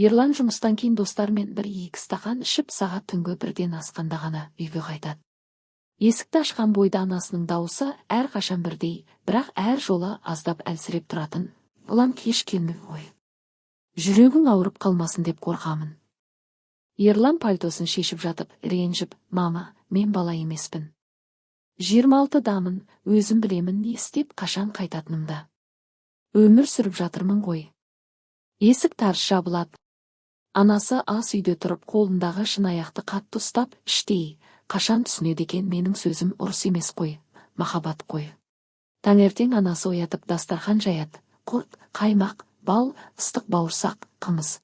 Ерлан жұмыстан кейін достармен бір-екі стақан ішіп, сағат түнгі 1-ден асқанда ғана үйге қайтады. Есікті ашқан бойда анасының дауысы әрқашан бірдей, бірақ әр жолы аздап әлсіреп тұратын. Балам, кеш келме ғой. Жүрегің ауырып қалмасын деп қорқамын. Ерлан пальтосын шешіп жатып, ренжіп, мама, мен бала емеспін. 26-дамын, өзім білемін не істеп қашан қайтатынымда. Өмір сүріп жатырмын ғой. Есік тарс жабылады. Анасы ас үйде тұрып, қолындағы шынаяқты қатты ұстап, іштей, қашан түсінеді екен менің сөзім ұрыс емес қой, махаббат қой. Таңертең анасы оятып дастархан жаяды. Құрт, қаймақ, бал, ыстық бауырсақ, қымыз.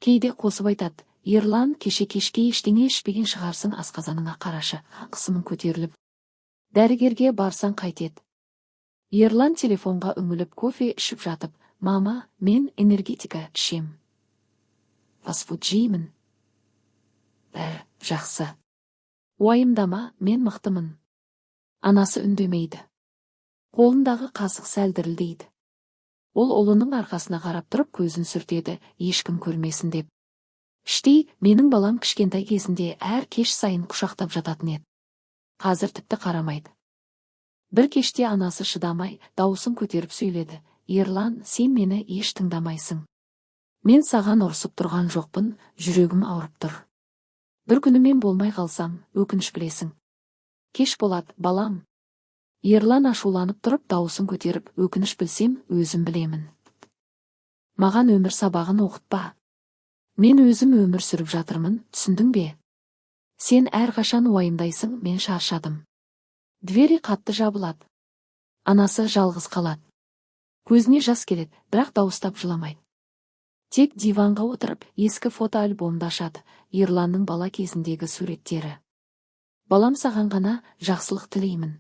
Кейде қосып айтады, Ерлан, кешке ештеңе ішпеген шығарсың, асқазаныңа қарашы, қысымың көтеріліп. Дәрігерге барсаң қайтеді. Ерлан телефонға үңіліп кофе ішіп жатып, мама, мен энергетика ішем. Фастфуд жеймін. Жақсы. Уайымдама, мен мықтымын. Анасы үндемейді. Қолындағы қасық сәл дірілдейді. Ол ұлының арқасына қарап тұрып көзін сүртеді, ешкім көрмесін деп. Іштей, менің балам кішкентай кезінде әр кеш сайын құшақтап жататын еді. Қазір тіпті қарамайды. Бір кеште анасы шыдамай, дауысын көтеріп сөйледі. Ерлан, сен мені еш тыңдамайсың. Мен саған ұрсып тұрған жоқпын, жүрегім ауырып тұр. Бір күні мен болмай қалсам, өкініш білесің. Кеш болады, балам. Ерлан ашуланып тұрып, дауысын көтеріп, өкініш білсем, өзім білемін. Маған өмір сабағын оқытпа. Мен өзім өмір сүріп жатырмын, түсіндің бе? Сен әрқашан уайымдайсың, мен шаршадым. Двери қатты жабылады. Анасы жалғыз қалады. Көзіне жас келеді, бірақ дауыстап жыламайды. Тек диванға отырып, ескі фотоальбомды ашады, Ерланның бала кезіндегі суреттері. Балам, саған ғана жақсылық тілеймін.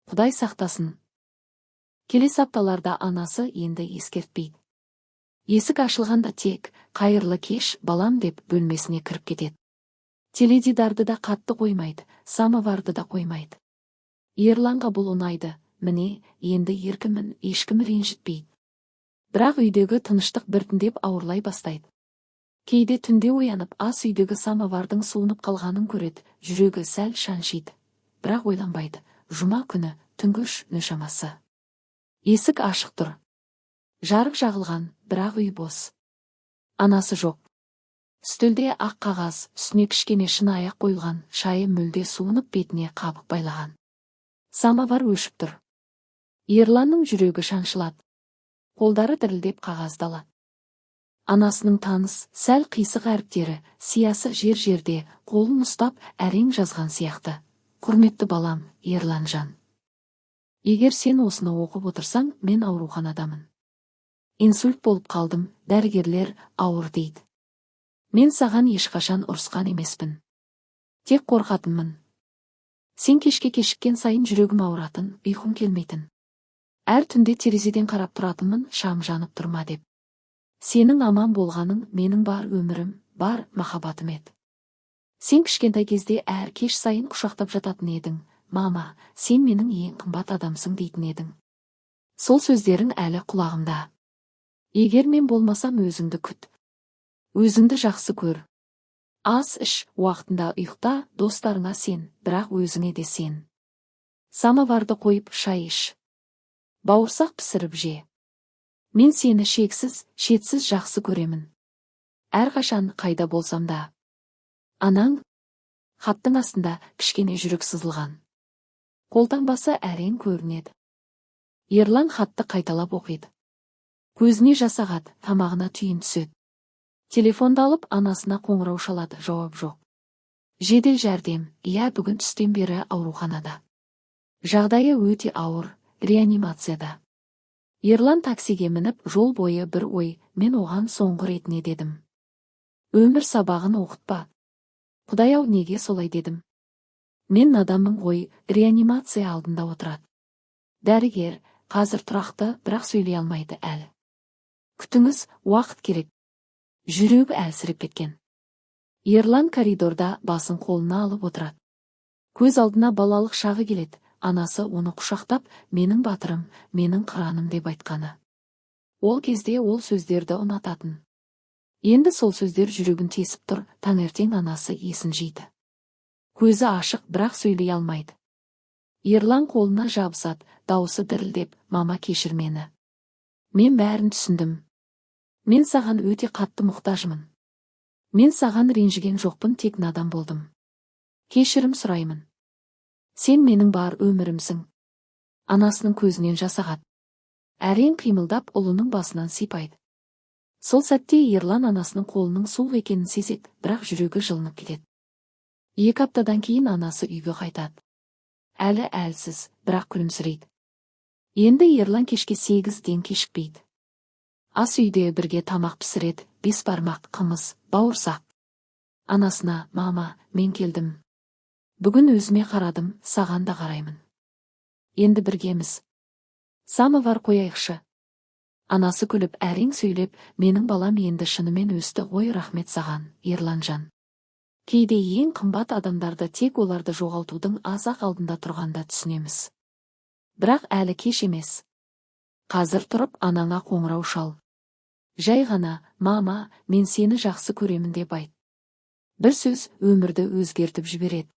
Құдай сақтасын. Келесі апталарда анасы енді ескертпейді. Есік ашылғанда тек, қайырлы кеш, балам деп бөлмесіне кіріп кетеді. Теледидарды да қатты қоймайды, самоварды да қоймайды. Ерланға бұл ұнайды, міне, енді еркімін, ешкім ренжітпейді. Бірақ үйдегі тыныштық біртіндеп ауырлай бастайды. Кейде түнде оянып, ас үйдегі самовардың суынып қалғанын көреді, жүрегі сәл шаншиды. Бірақ ойланбайды, жұма күні, түнгі 3 шамасы. Есік ашық тұр. Жарық жағылған, бірақ үй бос. Анасы жоқ. Үстелде ақ қағаз, үстіне кішкене шыны аяқ қойылған, шайы мүлде суынып бетіне қабық байлаған. Самовар өшіп тұр. Ерланның жүрегі шаншылады. Қолдары дірілдеп қағазды алады. Анасының таныс, сәл қисық әріптері, сиясы жер-жерде, қолын ұстап, әрең жазған сияқты. Құрметті балам, Ерланжан. Егер сен осыны оқып отырсаң, мен ауруханадамын. Инсульт болып қалдым, дәрігерлер ауыр дейді. Мен саған ешқашан ұрысқан емеспін. Тек қорқатынмын. Сен кешке кешіккен сайын жүрегім ауыратын, ұйқым келмейтін. Әр түнде терезеден қарап тұратынмын, шам жанып тұрма деп. Сенің аман болғаның менің бар өмірім, бар махаббатым еді. Сен кішкентай кезде әр кеш сайын құшақтап жататын едің. Мама, сен менің ең қымбат адамсың дейтін едің. Сол сөздерің әлі құлағымда. Егер мен болмасам өзіңді күт. Өзіңді жақсы көр. Ас іш, уақытында ұйықта, достарыңа сен, бірақ өзіңе де сен. Самоварды қойып шай іш. Бауырсақ пісіріп же. Мен сені шексіз, шетсіз жақсы көремін. Әрқашан қайда болсам да. Анаң? Хаттың астында кішкене жүрек сызылған. Қолтаңбасы әрең көрінеді. Ерлан хатты қайталап оқиды. Көзіне жас ағады, тамағына түйін түседі. Телефонды алып анасына қоңырау шалады, жауап жоқ. Жедел жәрдем, бүгін түстен бері ауруханада. Жағдайы өте ауыр, реанимацияда. Ерлан таксиге мініп, жол бойы бір ой, мен оған соңғы рет не дедім. Өмір сабағын оқытпа. Құдай-ау, неге солай дедім. Мен адамның ғой, реанимация алдында отырады. Дәрігер, қазір тұрақты, бірақ сөйлей алмайды әлі. Күтіңіз, уақыт керек. Жүрегі әлсіреп кеткен. Ерлан коридорда басын қолына алып отырады. Көз алдына балалық шағы келеді, анасы оны құшақтап, менің батырым, менің қыраным деп айтқаны. Ол кезде ол сөздерді ұнататын. Енді сол сөздер жүрегін тесіп тұр, таңертең анасы есін жиды. Көзі ашық, бірақ сөйлей алмайды. Ерлан қолына жабысады, дауысы дірілдеп, мама кешір мені. Мен бәрін түсіндім. Мен саған өте қатты мұқтажымын. Мен саған ренжіген жоқпын, тек надан болдым. Кешірім сұраймын. Сен менің бар өмірімсің. Анасының көзінен жас ағады. Әрең қимылдап ұлының басынан сипайды. Сол сәтте Ерлан анасының қолының суық екенін сезеді, бірақ жүрегі жылынып кетеді. 2 аптадан кейін анасы үйге қайтады. Әлі әлсіз, бірақ күлімсірейді. Енді Ерлан кешке 8-ден кешікпейді. Ас үйде бірге тамақ пісіреді, 5 бармақ қымыз, бауырсақ. Анасына: мама, мен келдім. Бүгін өзіме қарадым, саған да қараймын. Енді біргеміз. Самовар қояйықшы. Анасы күліп әрең сөйлеп: менің балам енді шынымен өсті ғой, рахмет саған, Ерланжан. Кейде ең қымбат адамдарды тек оларды жоғалтудың аз-ақ алдында тұрғанда түсінеміз. Бірақ әлі кеш емес. Қазір тұрып анаңа қоңырау шал. Жай ғана: мама, мен сені жақсы көремін деп айт. Бір сөз өмірді өзгертіп жібереді.